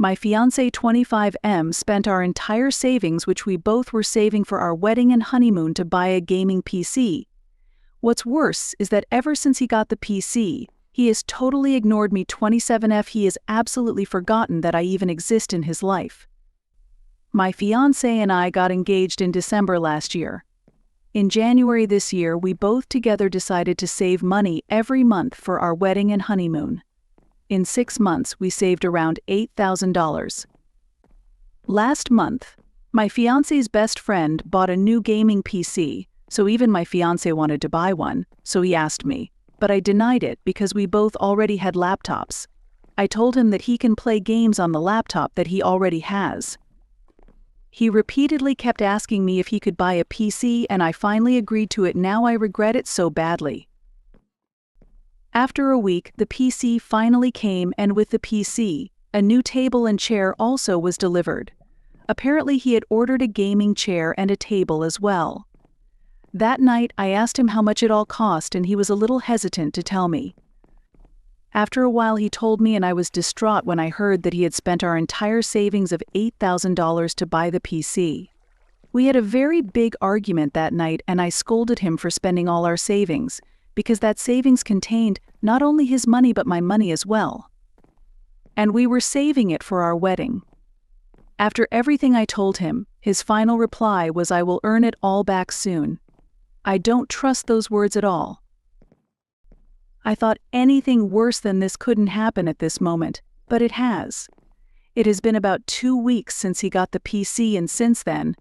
My fiancé 25M spent our entire savings, which we both were saving for our wedding and honeymoon, to buy a gaming PC. What's worse is that ever since he got the PC, he has totally ignored me 27F. He has absolutely forgotten that I even exist in his life. My fiancé and I got engaged in December last year. In January this year, we both together decided to save money every month for our wedding and honeymoon. In 6 months, we saved around $8,000. Last month, my fiancé's best friend bought a new gaming PC, so even my fiancé wanted to buy one, so he asked me, but I denied it because we both already had laptops. I told him that he can play games on the laptop that he already has. He repeatedly kept asking me if he could buy a PC, and I finally agreed to it. Now I regret it so badly. After a week, the PC finally came, and with the PC, a new table and chair also was delivered. Apparently he had ordered a gaming chair and a table as well. That night I asked him how much it all cost, and he was a little hesitant to tell me. After a while he told me, and I was distraught when I heard that he had spent our entire savings of $8,000 to buy the PC. We had a very big argument that night, and I scolded him for spending all our savings, because that savings contained not only his money but my money as well. And we were saving it for our wedding. After everything I told him, his final reply was, "I will earn it all back soon." I don't trust those words at all. I thought anything worse than this couldn't happen at this moment, but it has. It has been about 2 weeks since he got the PC, and since then,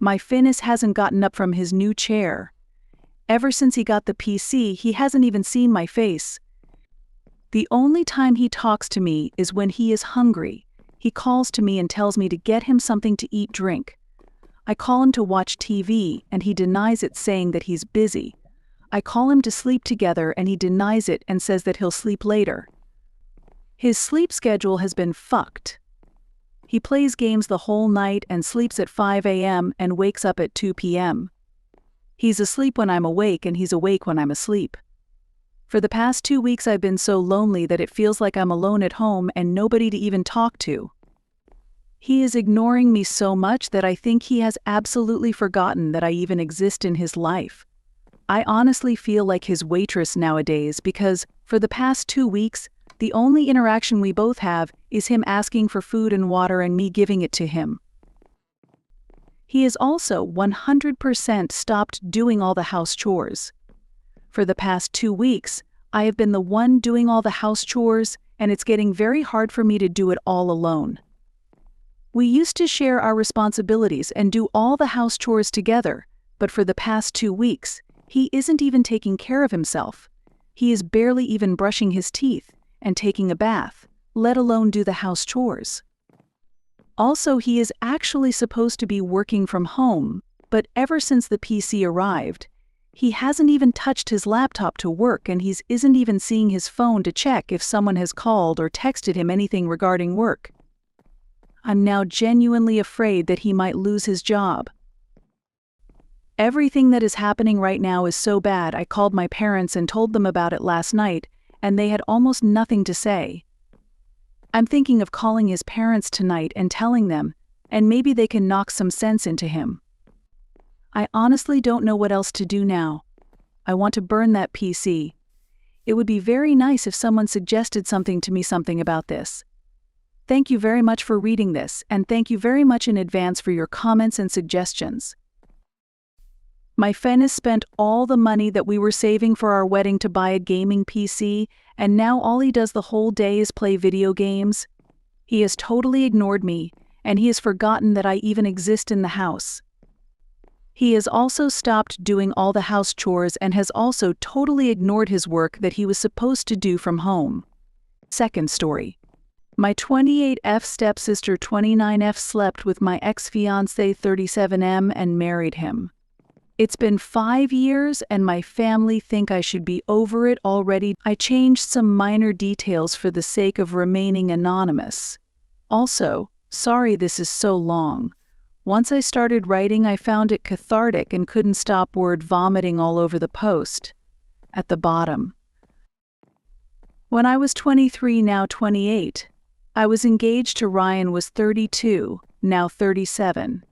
my Finis hasn't gotten up from his new chair. Ever since he got the PC, he hasn't even seen my face. The only time he talks to me is when he is hungry. He calls to me and tells me to get him something to eat, drink. I call him to watch TV, and he denies it, saying that he's busy. I call him to sleep together, and he denies it and says that he'll sleep later. His sleep schedule has been fucked. He plays games the whole night and sleeps at 5 a.m. and wakes up at 2 p.m. He's asleep when I'm awake, and he's awake when I'm asleep. For the past 2 weeks I've been so lonely that it feels like I'm alone at home and nobody to even talk to. He is ignoring me so much that I think he has absolutely forgotten that I even exist in his life. I honestly feel like his waitress nowadays, because for the past 2 weeks, the only interaction we both have is him asking for food and water and me giving it to him. He has also 100% stopped doing all the house chores. For the past 2 weeks, I have been the one doing all the house chores, and it's getting very hard for me to do it all alone. We used to share our responsibilities and do all the house chores together, but for the past 2 weeks, he isn't even taking care of himself. He is barely even brushing his teeth and taking a bath, let alone do the house chores. Also, he is actually supposed to be working from home, but ever since the PC arrived, he hasn't even touched his laptop to work, and he isn't even seeing his phone to check if someone has called or texted him anything regarding work. I'm now genuinely afraid that he might lose his job. Everything that is happening right now is so bad. I called my parents and told them about it last night, and they had almost nothing to say. I'm thinking of calling his parents tonight and telling them, and maybe they can knock some sense into him. I honestly don't know what else to do now. I want to burn that PC. It would be very nice if someone suggested something to me, something about this. Thank you very much for reading this, and thank you very much in advance for your comments and suggestions. My Finis spent all the money that we were saving for our wedding to buy a gaming PC, and now all he does the whole day is play video games. He has totally ignored me, and he has forgotten that I even exist in the house. He has also stopped doing all the house chores and has also totally ignored his work that he was supposed to do from home. Second story. My 28F stepsister 29F slept with my ex-fiancé 37M and married him. It's been 5 years and my family think I should be over it already. I changed some minor details for the sake of remaining anonymous. Also, sorry this is so long. Once I started writing, I found it cathartic and couldn't stop word vomiting all over the post. At the bottom. When I was 23, now 28, I was engaged to Ryan was 32, now 37.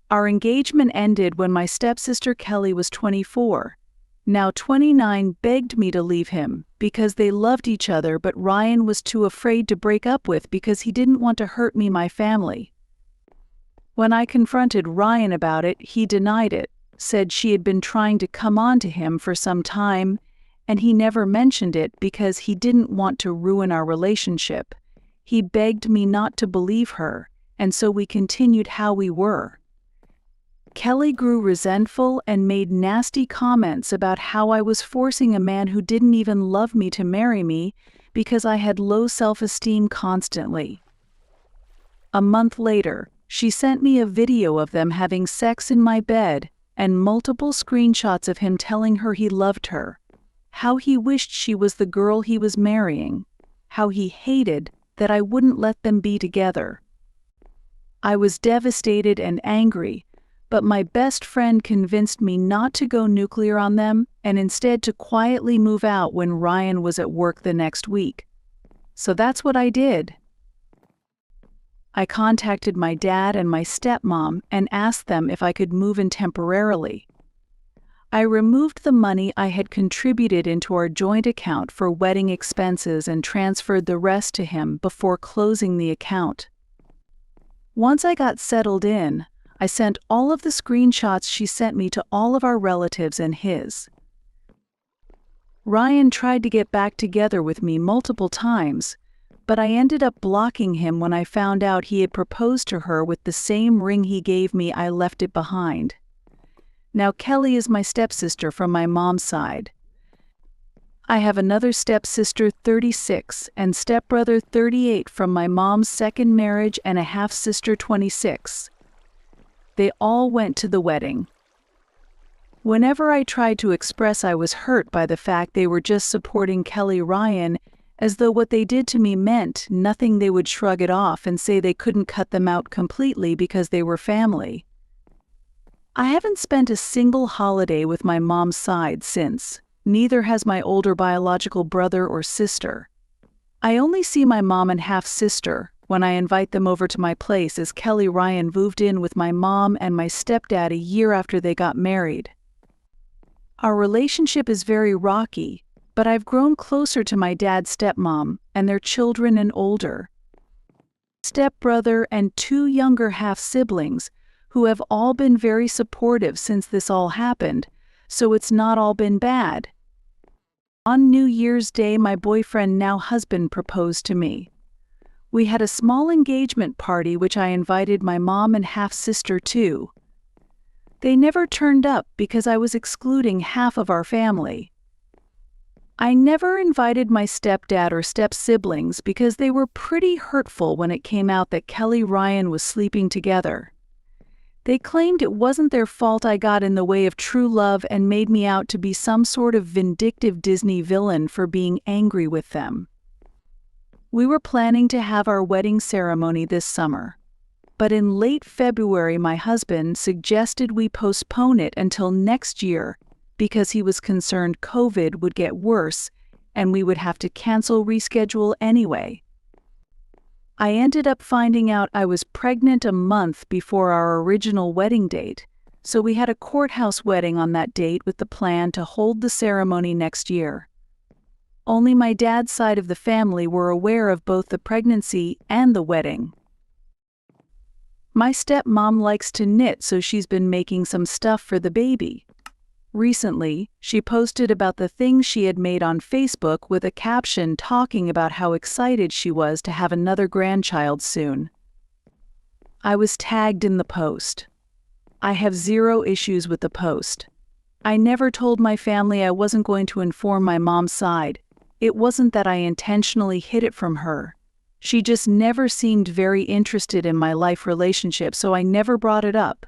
Our engagement ended when my stepsister Kelly was 24, now 29, begged me to leave him because they loved each other, but Ryan was too afraid to break up with because he didn't want to hurt me, my family. When I confronted Ryan about it, he denied it, said she had been trying to come on to him for some time, and he never mentioned it because he didn't want to ruin our relationship. He begged me not to believe her, and so we continued how we were. Kelly grew resentful and made nasty comments about how I was forcing a man who didn't even love me to marry me because I had low self-esteem constantly. A month later, she sent me a video of them having sex in my bed and multiple screenshots of him telling her he loved her, how he wished she was the girl he was marrying, how he hated that I wouldn't let them be together. I was devastated and angry, but my best friend convinced me not to go nuclear on them and instead to quietly move out when Ryan was at work the next week. So that's what I did. I contacted my dad and my stepmom and asked them if I could move in temporarily. I removed the money I had contributed into our joint account for wedding expenses and transferred the rest to him before closing the account. Once I got settled in, I sent all of the screenshots she sent me to all of our relatives and his. Ryan tried to get back together with me multiple times, but I ended up blocking him when I found out he had proposed to her with the same ring he gave me. I left it behind. Now Kelly is my stepsister from my mom's side. I have another stepsister, 36, and stepbrother, 38, from my mom's second marriage, and a half-sister, 26. They all went to the wedding. Whenever I tried to express I was hurt by the fact they were just supporting Kelly Ryan, as though what they did to me meant nothing, they would shrug it off and say they couldn't cut them out completely because they were family. I haven't spent a single holiday with my mom's side since. Neither has my older biological brother or sister. I only see my mom and half-sister when I invite them over to my place, as Kelly Ryan moved in with my mom and my stepdad a year after they got married. Our relationship is very rocky, but I've grown closer to my dad's stepmom and their children and older stepbrother and 2 younger half-siblings who have all been very supportive since this all happened, so it's not all been bad. On New Year's Day, my boyfriend, now husband, proposed to me. We had a small engagement party which I invited my mom and half-sister to. They never turned up because I was excluding half of our family. I never invited my stepdad or step-siblings because they were pretty hurtful when it came out that Kelly Ryan was sleeping together. They claimed it wasn't their fault I got in the way of true love and made me out to be some sort of vindictive Disney villain for being angry with them. We were planning to have our wedding ceremony this summer, but in late February my husband suggested we postpone it until next year because he was concerned COVID would get worse and we would have to reschedule anyway. I ended up finding out I was pregnant a month before our original wedding date, so we had a courthouse wedding on that date with the plan to hold the ceremony next year. Only my dad's side of the family were aware of both the pregnancy and the wedding. My stepmom likes to knit, so she's been making some stuff for the baby. Recently, she posted about the things she had made on Facebook with a caption talking about how excited she was to have another grandchild soon. I was tagged in the post. I have zero issues with the post. I never told my family I wasn't going to inform my mom's side. It wasn't that I intentionally hid it from her. She just never seemed very interested in my life relationship, so I never brought it up.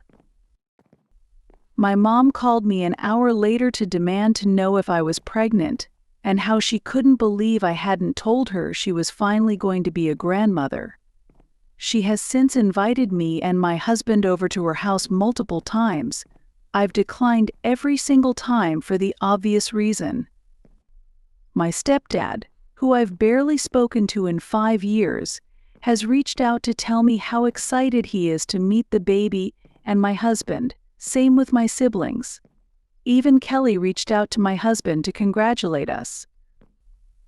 My mom called me an hour later to demand to know if I was pregnant, and how she couldn't believe I hadn't told her she was finally going to be a grandmother. She has since invited me and my husband over to her house multiple times. I've declined every single time for the obvious reason. My stepdad, who I've barely spoken to in 5 years, has reached out to tell me how excited he is to meet the baby and my husband, same with my siblings. Even Kelly reached out to my husband to congratulate us.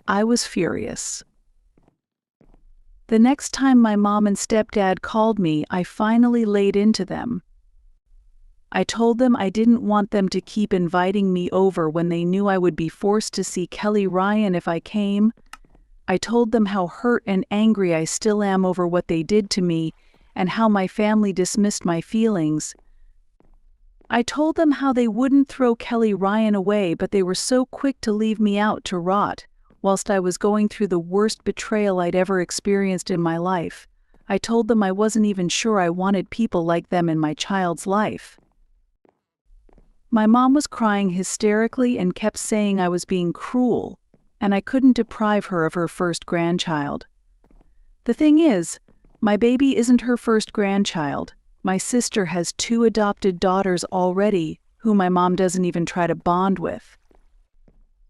I was furious. The next time my mom and stepdad called me, I finally laid into them. I told them I didn't want them to keep inviting me over when they knew I would be forced to see Kelly Ryan if I came. I told them how hurt and angry I still am over what they did to me and how my family dismissed my feelings. I told them how they wouldn't throw Kelly Ryan away, but they were so quick to leave me out to rot, whilst I was going through the worst betrayal I'd ever experienced in my life. I told them I wasn't even sure I wanted people like them in my child's life. My mom was crying hysterically and kept saying I was being cruel, and I couldn't deprive her of her first grandchild. The thing is, my baby isn't her first grandchild. My sister has 2 adopted daughters already, who my mom doesn't even try to bond with.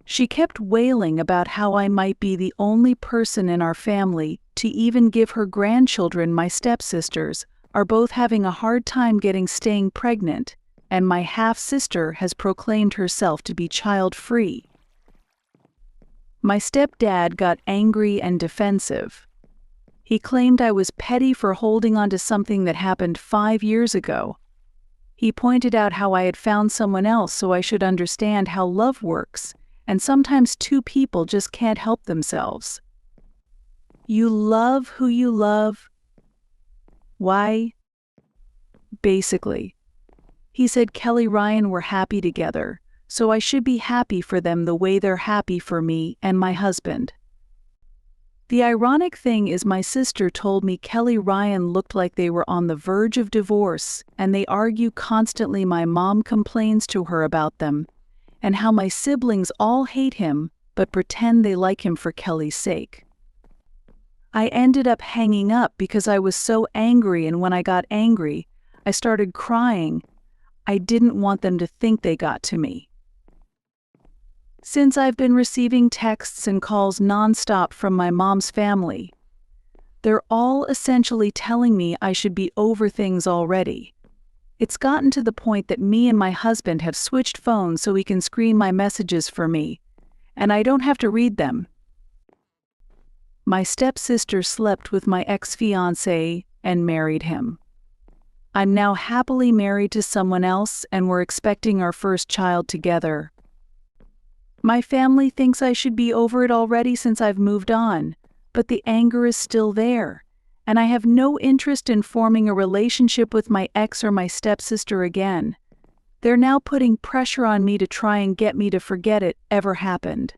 She kept wailing about how I might be the only person in our family to even give her grandchildren. My stepsisters are both having a hard time staying pregnant, and my half-sister has proclaimed herself to be child-free. My stepdad got angry and defensive. He claimed I was petty for holding on to something that happened 5 years ago. He pointed out how I had found someone else so I should understand how love works, and sometimes 2 people just can't help themselves. You love who you love. Why? Basically, he said Kelly Ryan were happy together, so I should be happy for them the way they're happy for me and my husband. The ironic thing is my sister told me Kelly Ryan looked like they were on the verge of divorce, and they argue constantly. My mom complains to her about them, and how my siblings all hate him but pretend they like him for Kelly's sake. I ended up hanging up because I was so angry, and when I got angry, I started crying. I didn't want them to think they got to me. Since I've been receiving texts and calls nonstop from my mom's family, they're all essentially telling me I should be over things already. It's gotten to the point that me and my husband have switched phones so he can screen my messages for me, and I don't have to read them. My stepsister slept with my ex-fiancé and married him. I'm now happily married to someone else, and we're expecting our first child together. My family thinks I should be over it already since I've moved on, but the anger is still there, and I have no interest in forming a relationship with my ex or my stepsister again. They're now putting pressure on me to try and get me to forget it ever happened.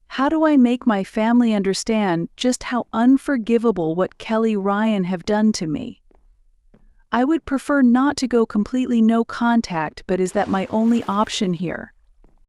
How do I make my family understand just how unforgivable what Kelly Ryan have done to me? I would prefer not to go completely no contact, but is that my only option here?